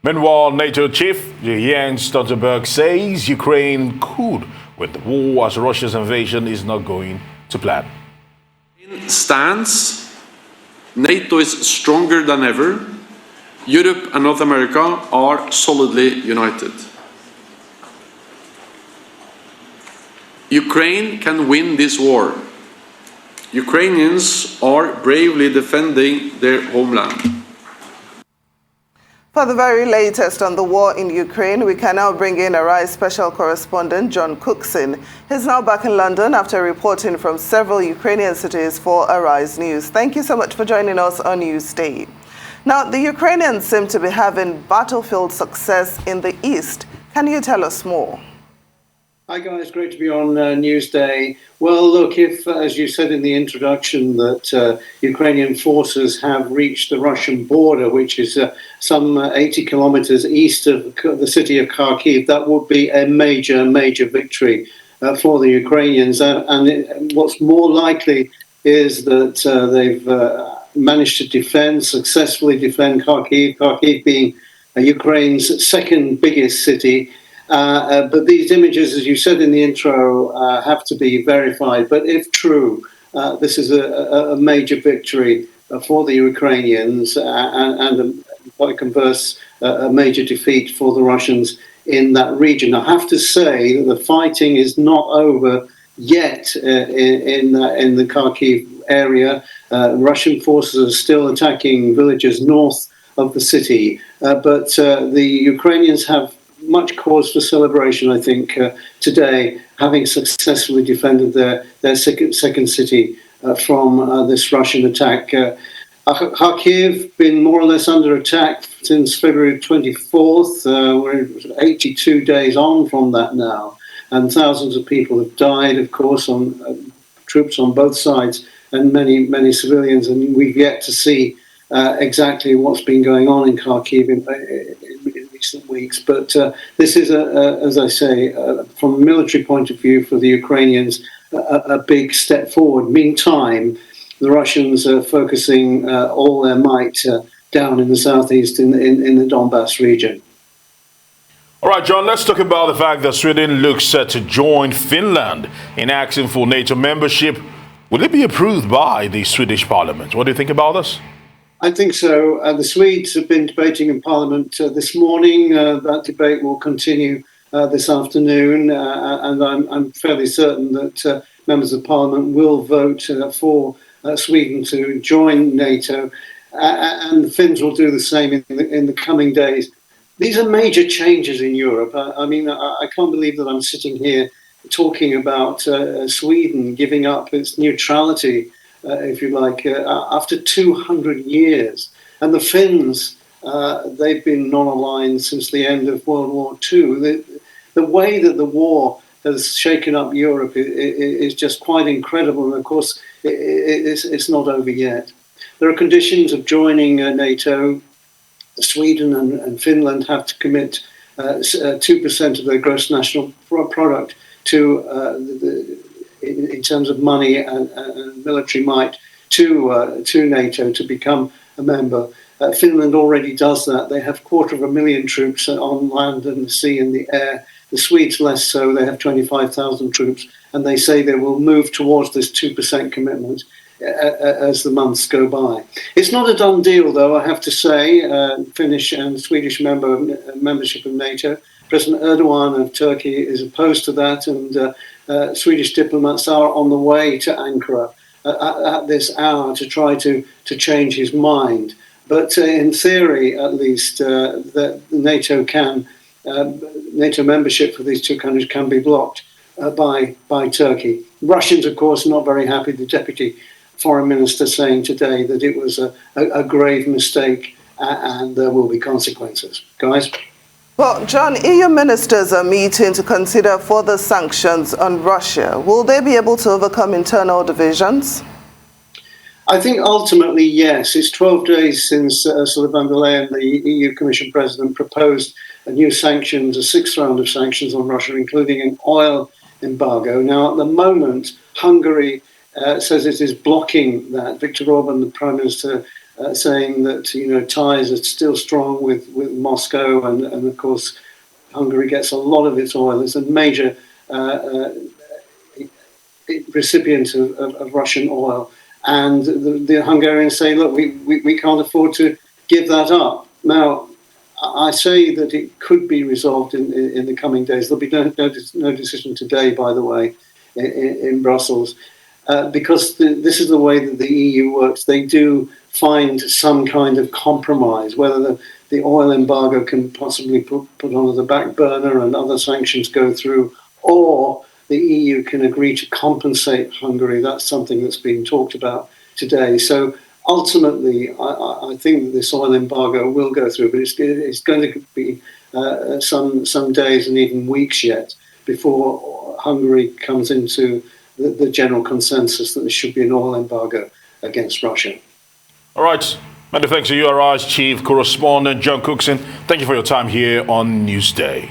Meanwhile, NATO chief Jens Stoltenberg says Ukraine could win the war as Russia's invasion is not going to plan. Stands, NATO is stronger than ever. Europe and North America are solidly united. Ukraine can win this war. Ukrainians are bravely defending their homeland. For the very latest on the war in Ukraine, we can now bring in Arise Special Correspondent John Cookson. He's now back in London after reporting from several Ukrainian cities for Arise News. Thank you so much for joining us on Newsday. Now, the Ukrainians seem to be having battlefield success in the east. Can you tell us more? Hi guys, great to be on Newsday. Well, look, if, as you said in the introduction, that Ukrainian forces have reached the Russian border, which is some 80 kilometers east of the city of Kharkiv, that would be a major victory for the Ukrainians. And what's more likely is that they've managed to successfully defend Kharkiv, Kharkiv being Ukraine's second biggest city. But these images, as you said in the intro, have to be verified. But if true, this is a major victory for the Ukrainians and by converse, a major defeat for the Russians in that region. I have to say that the fighting is not over yet in the Kharkiv area. Russian forces are still attacking villages north of the city. But the Ukrainians have much cause for celebration, I think, today, having successfully defended their second city from this Russian attack. Kharkiv been more or less under attack since February 24th. We're 82 days on from that now, and thousands of people have died, of course, on troops on both sides, and many civilians. And we've yet to see exactly what's been going on in Kharkiv in recent weeks. But this is, as I say, from a military point of view for the Ukrainians, a big step forward. Meantime, the Russians are focusing all their might down in the southeast in the Donbass region. All right, John, let's talk about the fact that Sweden looks set to join Finland in asking for NATO membership. Will it be approved by the Swedish parliament? What do you think about this? I think so. The Swedes have been debating in Parliament this morning. That debate will continue this afternoon, and I'm fairly certain that members of Parliament will vote for Sweden to join NATO, and the Finns will do the same in the coming days. These are major changes in Europe. I mean, I can't believe that I'm sitting here talking about Sweden giving up its neutrality, if you like, after 200 years. And the Finns, they've been non-aligned since the end of World War II. The way that the war has shaken up Europe is just quite incredible. And of course, it's not over yet. There are conditions of joining NATO. Sweden and Finland have to commit 2% of their gross national product to in terms of money and military might to NATO to become a member. Finland already does that. They have 250,000 troops on land and the sea and the air. The Swedes less so. They have 25,000 troops, and they say they will move towards this 2% commitment as the months go by. It's not a done deal, though, I have to say. Finnish and Swedish membership of NATO. President Erdogan of Turkey is opposed to that, and Swedish diplomats are on the way to Ankara at this hour to try to change his mind. But in theory, at least, that NATO membership for these two countries can be blocked by Turkey. Russians, of course, not very happy. The deputy foreign minister saying today that it was a grave mistake and there will be consequences. Guys? Well, John, EU ministers are meeting to consider further sanctions on Russia. Will they be able to overcome internal divisions? I think ultimately, yes. It's 12 days since Ursula von der Leyen, the EU Commission President, proposed a new sanctions, a sixth round of sanctions on Russia, including an oil embargo. Now, at the moment, Hungary says it is blocking that. Viktor Orban, the Prime Minister saying that ties are still strong with Moscow, and of course Hungary gets a lot of its oil. It's a major recipient of Russian oil, and the Hungarians say, look, we can't afford to give that up. Now, I say that it could be resolved in the coming days. There'll be no decision today, by the way, in Brussels, because this is the way that the EU works. They do find some kind of compromise, whether the oil embargo can possibly put onto the back burner and other sanctions go through, or the EU can agree to compensate Hungary. That's something that's being talked about today. So ultimately, I think that this oil embargo will go through, but it's going to be some days and even weeks yet before Hungary comes into the general consensus that there should be an oil embargo against Russia. All right. Many thanks to URI's Chief Correspondent, John Cookson. Thank you for your time here on Newsday.